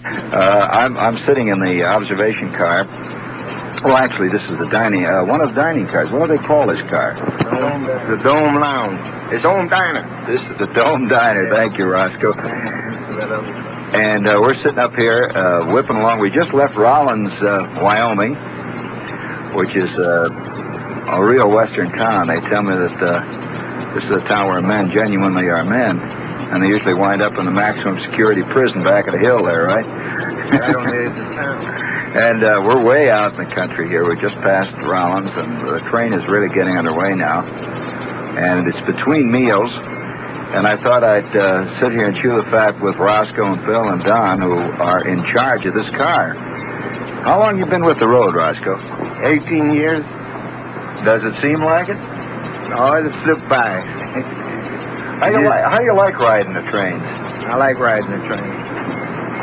I'm sitting in the observation car. Well, actually, this is the dining, one of the dining cars. What do they call this car? The Dome Lounge. It's Dome Diner. This is the Dome Diner. Yeah. Thank you, Roscoe. And we're sitting up here, whipping along. We just left Rollins, Wyoming, which is a real western town. They tell me that this is a town where men genuinely are men, and they usually wind up in the maximum security prison back of the hill there, right? Right on the edge of town. And we're way out in the country here. We just passed Rollins, and the train is really getting underway now. And it's between meals, and I thought I'd sit here and chew the fat with Roscoe and Bill and Don, who are in charge of this car. How long have you been with the road, Roscoe? 18 years. Does it seem like it? Oh, it slipped by. How do you like riding the trains? I like riding the train.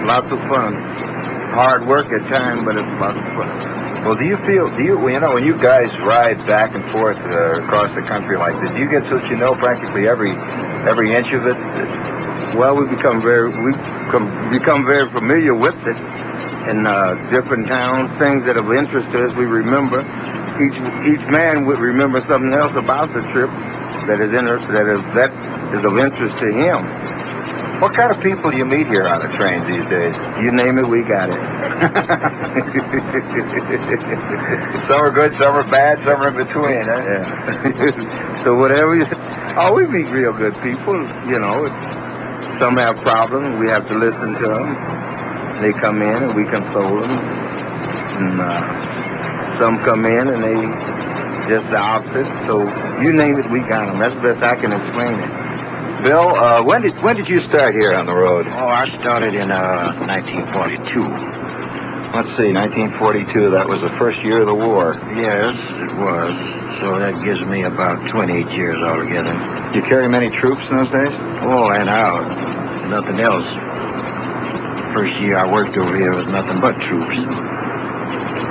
Lots of fun. Hard work at times, but it's lots of fun. Well, do you know, when you guys ride back and forth across the country like this, do you get so that you know practically every inch of it? Well, we become very familiar with it in different towns, things that have interest to us. We remember. Each man would remember something else about the trip that is of interest to him. What kind of people do you meet here on the trains these days? You name it, we got it. Some are good, some are bad, some are in between, huh? Yeah. So whatever we meet real good people, you know. Some have problems, we have to listen to them. They come in and we console them. And some come in and they just the opposite. So you name it, we got them. That's the best I can explain it. Bill, when did you start here on the road? Oh, I started in 1942. Let's see, 1942. That was the first year of the war. Yes, it was. So that gives me about 28 years altogether. Did you carry many troops in those days? Oh, and out. Nothing else. First year I worked over here was nothing but troops.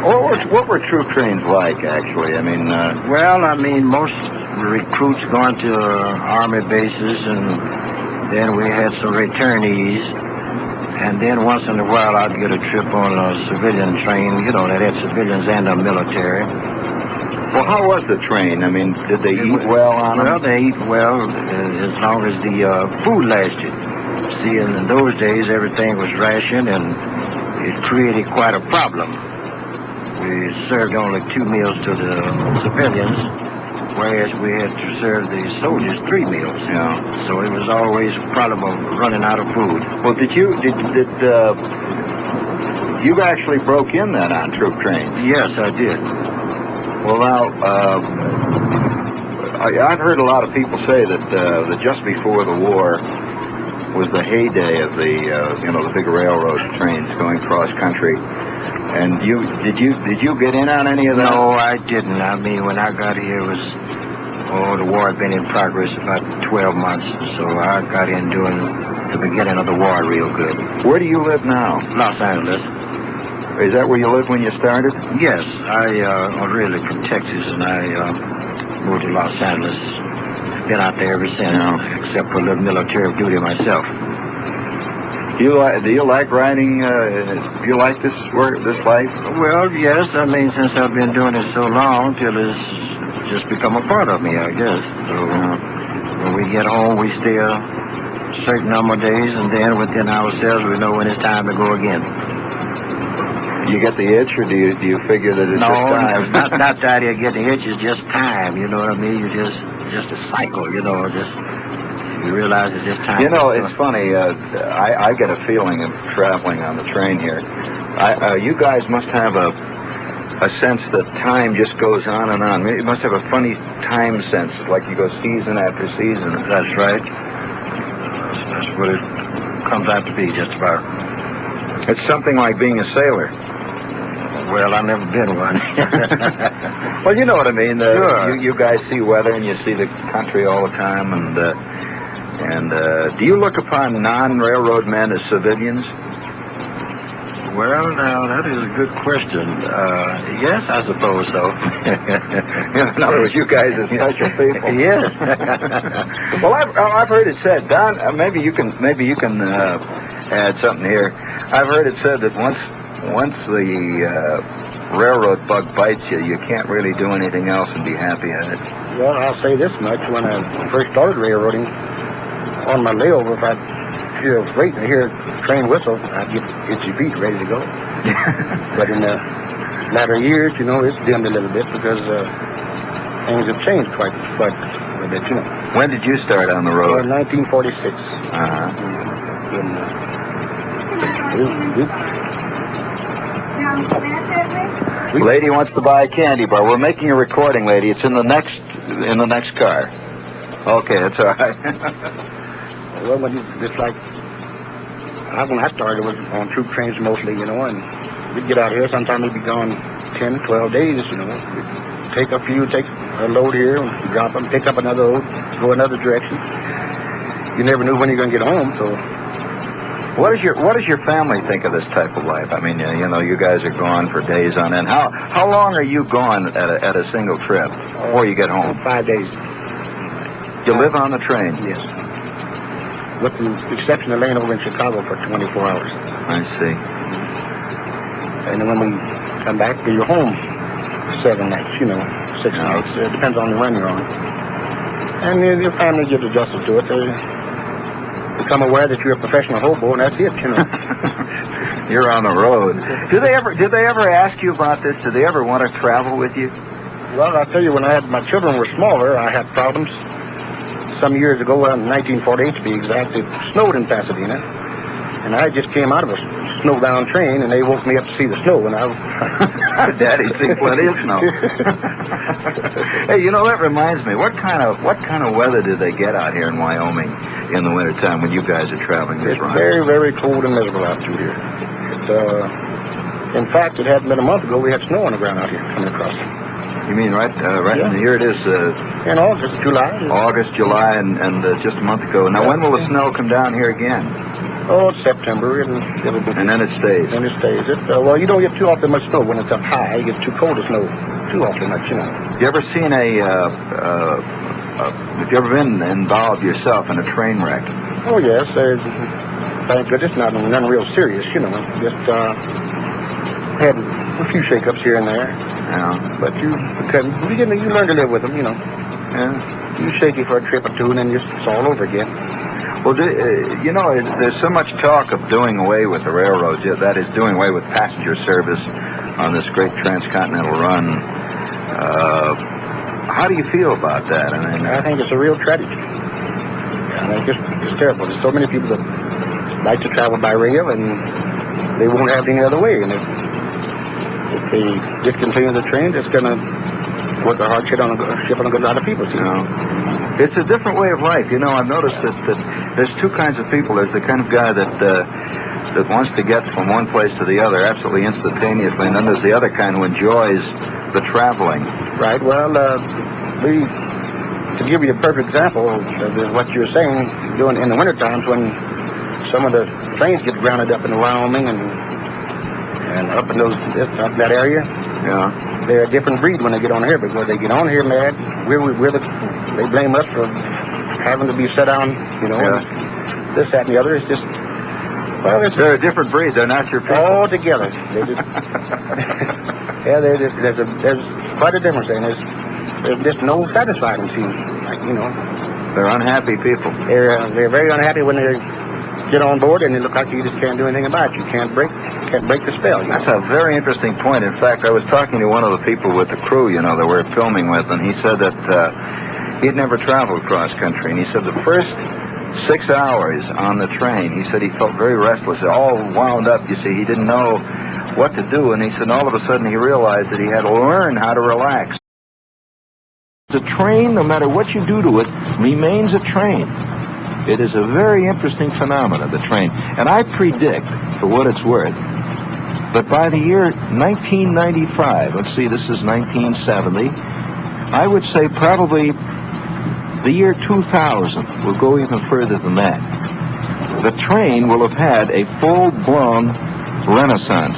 What were troop trains like, actually? I mean, most recruits going to army bases, and then we had some returnees, and then once in a while I'd get a trip on a civilian train, you know, that had civilians and the military. Well, how was the train? I mean, did they eat well on them? Well, they eat well as long as the food lasted. See, in those days everything was rationed, and it created quite a problem. We served only 2 meals to the civilians, whereas we had to serve the soldiers 3 meals. Yeah. So it was always a problem of running out of food. Well, did you actually broke in then on troop trains? Yes, I did. Well, now, I've heard a lot of people say that just before the war was the heyday of the big railroad trains going cross country. And did you get in on any of that? No, I didn't. I mean, when I got here, it was, the war had been in progress about 12 months, so I got in during the beginning of the war real good. Where do you live now? Los Angeles. Is that where you lived when you started? Yes, I'm originally from Texas, and I moved to Los Angeles. Been out there ever since, except for a little military duty myself. Do you like riding? Do you like this life? Well, yes. I mean, since I've been doing it so long, till it's just become a part of me, I guess. So when we get home, we stay a certain number of days, and then within ourselves, we know when it's time to go again. You get the itch, or do you figure that it's just time? No, not the idea of getting the itch. It's just time. You know what I mean? You just a cycle. You know, you realize it's just time. You know, it's funny. I get a feeling of traveling on the train here. You guys must have a sense that time just goes on and on. You must have a funny time sense, like you go season after season. That's right. That's what it comes out to be, just about. It's something like being a sailor. Well, I've never been one. Well, you know what I mean. Sure. You guys see weather and you see the country all the time, and do you look upon non-railroad men as civilians? Well, now, that is a good question. Yes, I suppose so. In other words, you guys are special people. Yes. Well, I've heard it said, Don. Maybe you can add something here. I've heard it said that once the railroad bug bites you, you can't really do anything else and be happy at it. Well, I'll say this much. When I first started railroading, on my layover, if I hear a freight and hear a train whistle, I'd get itchy feet ready to go. But in the latter years, you know, it's dimmed a little bit because things have changed quite a bit, you know. When did you start on the road? 1946. Uh-huh. Lady wants to buy a candy bar. We're making a recording, lady. It's in the next car. Okay, that's all right. Well, it's like, when I started, it was on troop trains mostly, you know, and we'd get out here. Sometimes we'd be gone 10, 12 days, you know. We'd take a load here, and drop them, pick up another load, go another direction. You never knew when you're going to get home, so... What does your family think of this type of life? I mean, you know, you guys are gone for days on end. How long are you gone at a single trip before you get home? 5 days. You live on the train? Yes. With the exception of laying over in Chicago for 24 hours. I see. And then when we come back, you're home 7 nights, you know, 6 nights. It depends on the run you're on. And your family gets adjusted to it. They become aware that you're a professional hobo, and that's it, you know. You're on the road. Did they ever ask you about this? Did they ever want to travel with you? Well, I'll tell you, when my children were smaller, I had problems. Some years ago, in 1948 to be exact, it snowed in Pasadena. And I just came out of a snow-bound train, and they woke me up to see the snow, and I... Daddy's seen plenty of snow. Hey, you know, that reminds me, what kind of weather did they get out here in Wyoming in the wintertime when you guys are traveling this run? It's very, very cold and miserable out through here. In fact, it hadn't been a month ago, we had snow on the ground out here coming across. You mean right Yeah. here it is... in August, July. August, July, and just a month ago. Now, when will the snow come down here again? Oh, it's September, and it'll be... And then it stays. And it stays. Well, you don't get too often much snow when it's up high. You get too cold to snow too often much, you know. You ever seen have you ever been involved yourself in a train wreck? Oh, yes. Thank goodness, none real serious, you know. Just had a few shake-ups here and there. Yeah. But you learn to live with them, you know. Yeah. You shake it for a trip or two, and then it's all over again. Well, you know, there's so much talk of doing away with the railroads. Yeah, that is, doing away with passenger service on this great transcontinental run. How do you feel about that? I think it's a real tragedy. I think it's terrible. There's so many people that like to travel by rail, and they won't have it any other way. And if they discontinue the train, it's going to put the hard ship on a good lot of people. You know, it's a different way of life. You know, I've noticed that there's two kinds of people. There's the kind of guy that wants to get from one place to the other absolutely instantaneously, and then there's the other kind who enjoys the traveling. Right. Well, to give you a perfect example of what you're saying, doing in the winter times when some of the trains get grounded up in Wyoming and up in that area. Yeah. They're a different breed when they get on here, because they get on here mad. They blame us for having to be set down, you know, and this, that, and the other. It's just, well, they're a different breed. They're not your people. All together. They just, there's quite a difference, and there's just no satisfying, it seems like, you know. They're unhappy people. They're very unhappy when they get on board, and it looks like you just can't do anything about it. You can't break the spell. You know? That's a very interesting point. In fact, I was talking to one of the people with the crew, you know, that we're filming with, and he said that he'd never traveled cross country, and he said the first 6 hours on the train, he said he felt very restless, all wound up. You see, he didn't know what to do, and he said all of a sudden he realized that he had to learn how to relax. The train, no matter what you do to it, remains a train. It is a very interesting phenomenon, the train. And I predict, for what it's worth, that by the year 1995, let's see, this is 1970, I would say probably the year 2000 will go even further than that. The train will have had a full-blown renaissance.